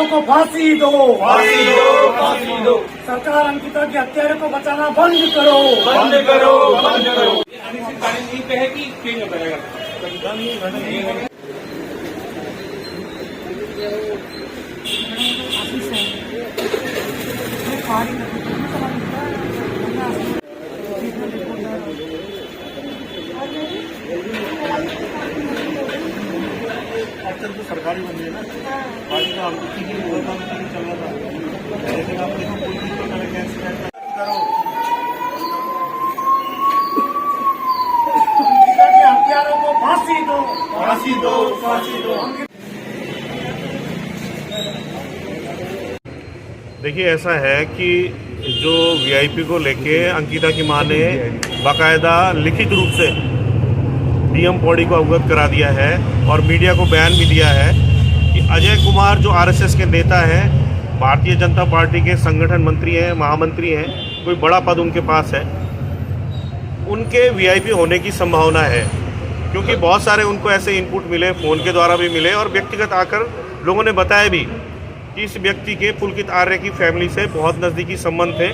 हत्यारों को फांसी दो, फांसी दो, फांसी दो। सरकार अंकिता की हत्यारों को बचाना बंद करो, बंद करो, बंद करो। आजकल तो सरकारी बन गई ना, पार्टी का किसी की चल रहा था, लेकिन आप देखो कोई भी करो अंकिता के हत्यारों को फांसी दो, फांसी दो, फांसी दो। देखिए, ऐसा है कि जो वीआईपी को लेके अंकिता की मां ने बाकायदा लिखित रूप से डीएम पौड़ी को अवगत करा दिया है और मीडिया को बयान भी दिया है कि अजय कुमार जो आरएसएस के नेता हैं, भारतीय जनता पार्टी के संगठन मंत्री हैं, महामंत्री हैं, कोई बड़ा पद उनके पास है, उनके वीआईपी होने की संभावना है। क्योंकि बहुत सारे उनको ऐसे इनपुट मिले, फ़ोन के द्वारा भी मिले और व्यक्तिगत आकर लोगों ने बताया भी कि इस व्यक्ति के पुलकित आर्य की फैमिली से बहुत नज़दीकी संबंध थे,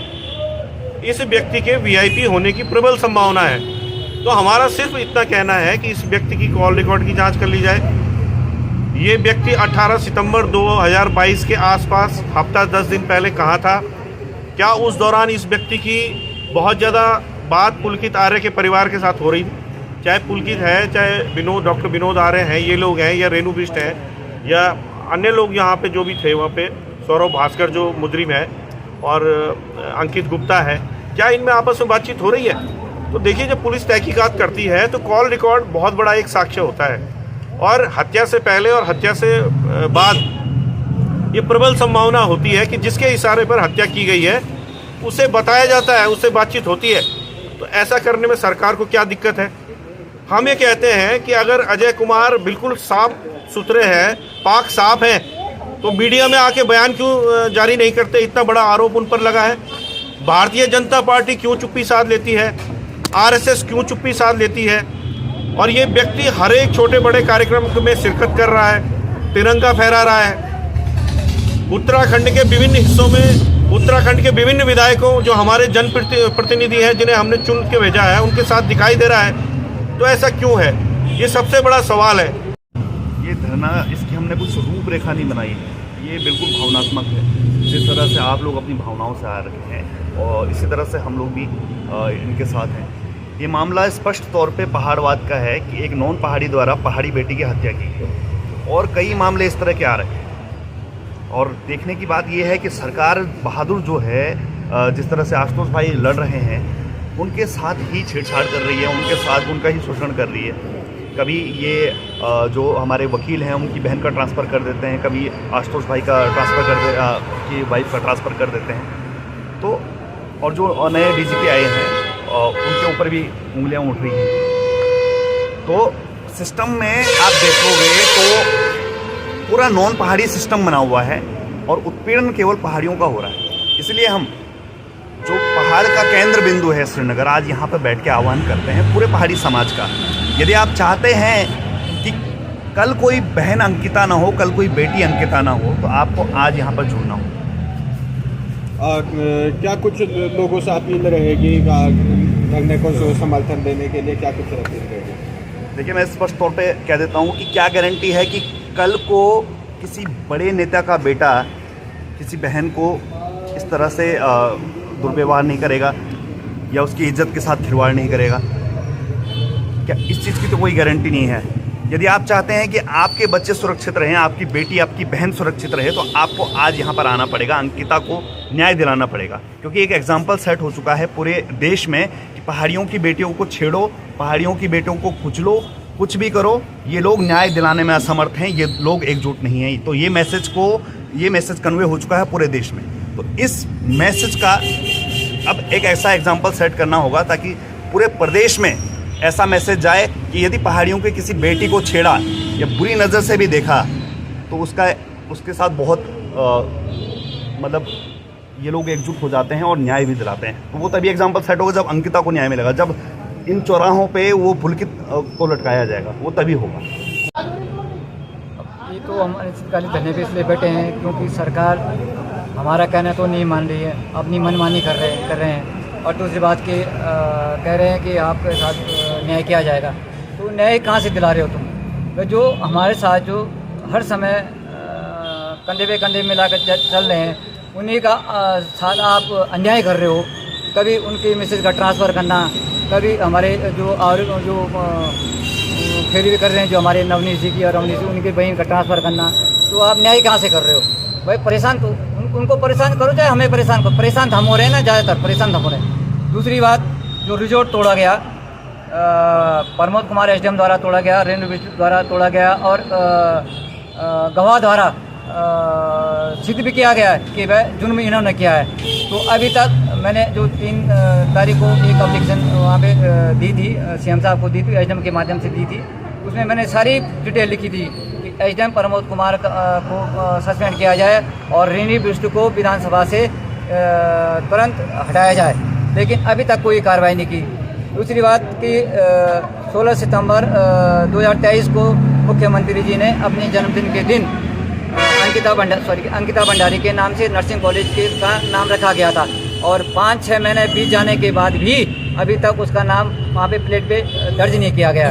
इस व्यक्ति के वीआईपी होने की प्रबल संभावना है। तो हमारा सिर्फ इतना कहना है कि इस व्यक्ति की कॉल रिकॉर्ड की जांच कर ली जाए। ये व्यक्ति 18 सितंबर 2022 के आसपास हफ्ता 10 दिन पहले कहाँ था? क्या उस दौरान इस व्यक्ति की बहुत ज़्यादा बात पुलकित आर्य के परिवार के साथ हो रही थी? चाहे पुलकित है, चाहे डॉक्टर विनोद आर्य हैं, ये लोग हैं, या रेणु बिष्ट हैं, या अन्य लोग यहाँ पे जो भी थे, वहाँ पे सौरभ भास्कर जो मुजरिम है और अंकित गुप्ता है, क्या इनमें आपस में बातचीत हो रही है? तो देखिए, जब पुलिस तहकीकात करती है तो कॉल रिकॉर्ड बहुत बड़ा एक साक्ष्य होता है और हत्या से पहले और हत्या से बाद ये प्रबल संभावना होती है कि जिसके इशारे पर हत्या की गई है उसे बताया जाता है, उससे बातचीत होती है। तो ऐसा करने में सरकार को क्या दिक्कत है? हम ये कहते हैं कि अगर अजय कुमार बिल्कुल साफ सुथरे हैं, पाक साफ हैं, तो मीडिया में आके बयान क्यों जारी नहीं करते? इतना बड़ा आरोप उन पर लगा है। भारतीय जनता पार्टी क्यों चुप्पी साध लेती है? आरएसएस क्यों चुप्पी साध लेती है? और ये व्यक्ति हर एक छोटे बड़े कार्यक्रम में शिरकत कर रहा है, तिरंगा फहरा रहा है। उत्तराखंड के विभिन्न हिस्सों में उत्तराखंड के विभिन्न विधायकों, जो हमारे जन प्रतिनिधि हैं, जिन्हें हमने चुन के भेजा है, उनके साथ दिखाई दे रहा है। तो ऐसा क्यों है? ये सबसे बड़ा सवाल है। ये धरना, इसकी हमने कुछ रूपरेखा नहीं बनाई है, ये बिल्कुल भावनात्मक है। जिस तरह से आप लोग अपनी भावनाओं से आ रहे हैं और इसी तरह से हम लोग भी इनके साथ हैं। ये मामला स्पष्ट तौर पे पहाड़वाद का है कि एक नॉन पहाड़ी द्वारा पहाड़ी बेटी की हत्या की, और कई मामले इस तरह के आ रहे हैं। और देखने की बात यह है कि सरकार बहादुर जो है, जिस तरह से आशुतोष भाई लड़ रहे हैं, उनके साथ ही छेड़छाड़ कर रही है, उनके साथ उनका ही शोषण कर रही है। कभी ये जो हमारे वकील हैं उनकी बहन का ट्रांसफ़र कर देते हैं, कभी आशुतोष भाई का ट्रांसफ़र की वाइफ का ट्रांसफ़र कर देते हैं। तो और जो नए डीजीपी आए हैं उनके ऊपर भी उंगलियां उठ रही हैं। तो सिस्टम में आप देखोगे तो पूरा नॉन पहाड़ी सिस्टम बना हुआ है और उत्पीड़न केवल पहाड़ियों का हो रहा है। इसलिए हम जो पहाड़ का केंद्र बिंदु है श्रीनगर, आज यहाँ पर बैठ के आह्वान करते हैं पूरे पहाड़ी समाज का। यदि आप चाहते हैं कि कल कोई बहन अंकिता ना हो, कल कोई बेटी अंकिता ना हो, तो आपको आज यहाँ पर जुड़ना हो। क्या कुछ लोगों से अपील रहेगी धरने को समर्थन देने के लिए? क्या कुछ अपील रहेगी? देखिए, मैं स्पष्ट तौर पे कह देता हूँ कि क्या गारंटी है कि कल को किसी बड़े नेता का बेटा किसी बहन को इस तरह से दुर्व्यवहार नहीं करेगा या उसकी इज्जत के साथ खिलवाड़ नहीं करेगा? क्या इस चीज़ की तो कोई गारंटी नहीं है। यदि आप चाहते हैं कि आपके बच्चे सुरक्षित रहें, आपकी बेटी, आपकी बहन सुरक्षित रहे, तो आपको आज यहाँ पर आना पड़ेगा, अंकिता को न्याय दिलाना पड़ेगा। क्योंकि एक एग्जाम्पल सेट हो चुका है पूरे देश में कि पहाड़ियों की बेटियों को छेड़ो, पहाड़ियों की बेटियों को कुचलो, कुछ भी करो, ये लोग न्याय दिलाने में असमर्थ हैं, ये लोग एकजुट नहीं हैं। तो ये मैसेज कन्वे हो चुका है पूरे देश में। तो इस मैसेज का अब एक ऐसा एग्जाम्पल सेट करना होगा ताकि पूरे प्रदेश में ऐसा मैसेज जाए कि यदि पहाड़ियों के किसी बेटी को छेड़ा या बुरी नज़र से भी देखा तो उसके साथ बहुत मतलब ये लोग एकजुट हो जाते हैं और न्याय भी दिलाते हैं। तो वो तभी एग्जाम्पल सेट होगा जब अंकिता को न्याय मिलेगा, जब इन चौराहों पे वो पुलकित को लटकाया जाएगा, वो तभी होगा। ये तो हम अनिश्चितकालीन धरने पे इसलिए बैठे हैं क्योंकि सरकार हमारा कहना तो नहीं मान रही है, अपनी मनमानी कर रहे हैं। और दूसरी बात कि कह रहे हैं कि आपके साथ न्याय किया जाएगा। तो न्याय कहाँ से दिला रहे हो तुम? तो जो हमारे साथ जो हर समय कंधे पे कंधे मिलाकर चल रहे हैं, उन्हीं का साथ आप अन्याय कर रहे हो। कभी उनकी मिसेज का ट्रांसफ़र करना, कभी हमारे जो फेरी भी कर रहे हैं जो हमारे नवनीत जी की और रवनीत जी उनकी बहन का ट्रांसफ़र करना। तो आप न्याय कहाँ से कर रहे हो भाई? परेशान तो उनको परेशान करो, चाहे हमें परेशान करो। परेशान हम हो रहे हैं ना, ज़्यादातर परेशान हम हो रहे हैं। दूसरी बात, जो रिजोर्ट तोड़ा गया, प्रमोद कुमार एसडीएम द्वारा तोड़ा गया, रेणु विष्णु द्वारा तोड़ा गया और गवाह द्वारा सिद्ध भी किया गया है कि वह जुर्म इन्होंने किया है। तो अभी तक मैंने जो 3 तारीख को एक एप्लीकेशन वहाँ पे दी थी, सीएम साहब को दी थी, एसडीएम के माध्यम से दी थी। उसमें मैंने सारी डिटेल लिखी थी कि एसडीएम प्रमोद कुमार को सस्पेंड किया जाए और रेणु विष्णु को विधानसभा से तुरंत हटाया जाए, लेकिन अभी तक कोई कार्रवाई नहीं की। दूसरी बात कि 16 सितंबर 2023 को मुख्यमंत्री जी ने अपने जन्मदिन के दिन अंकिता भंडारी के नाम से नर्सिंग कॉलेज का नाम रखा गया था और 5-6 महीने बीत जाने के बाद भी अभी तक उसका नाम वहाँ पे प्लेट पे दर्ज नहीं किया गया।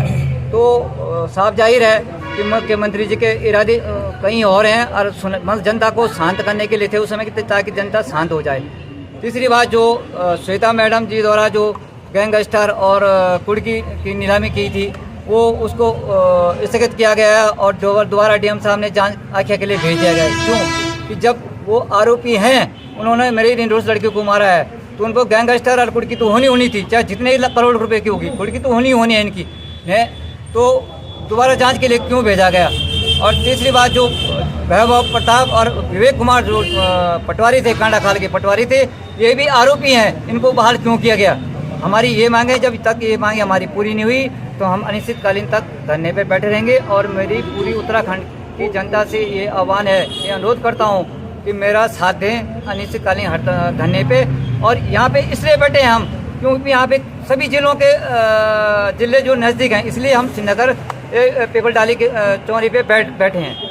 तो साफ जाहिर है कि मुख्यमंत्री जी के इरादे कहीं और हैं और जनता को शांत करने के लिए थे उस समय, ताकि जनता शांत हो जाए। तीसरी बात, जो श्वेता मैडम जी द्वारा जो गैंगस्टर और कुर्की की नीलामी की थी, वो उसको स्थगित किया गया है और दोबारा डीएम साहब ने जांच आख्या के लिए भेज दिया गया। क्यों? कि जब वो आरोपी हैं, उन्होंने मेरी निर्दोष लड़की को मारा है, तो उनको गैंगस्टर और कुर्की तो होनी थी, चाहे जितने करोड़ रुपए की होगी, कुर्की तो होनी है इनकी है। तो दोबारा जांच के लिए क्यों भेजा गया? और तीसरी बात, जो वैभव प्रताप और विवेक कुमार जो पटवारी थे, कांडा खाल के पटवारी थे, ये भी आरोपी हैं, इनको बहाल क्यों किया गया? हमारी ये मांगे, जब तक ये मांगे हमारी पूरी नहीं हुई तो हम अनिश्चितकालीन तक धरने पे बैठे रहेंगे। और मेरी पूरी उत्तराखंड की जनता से ये आह्वान है, ये अनुरोध करता हूँ कि मेरा साथ दें अनिश्चितकालीन धरने पे। और यहाँ पे इसलिए बैठे हैं हम क्योंकि यहाँ पे सभी जिलों के जिले जो नज़दीक हैं, इसलिए हम श्रीनगर पीपल डाली के चौरी पे बैठे हैं।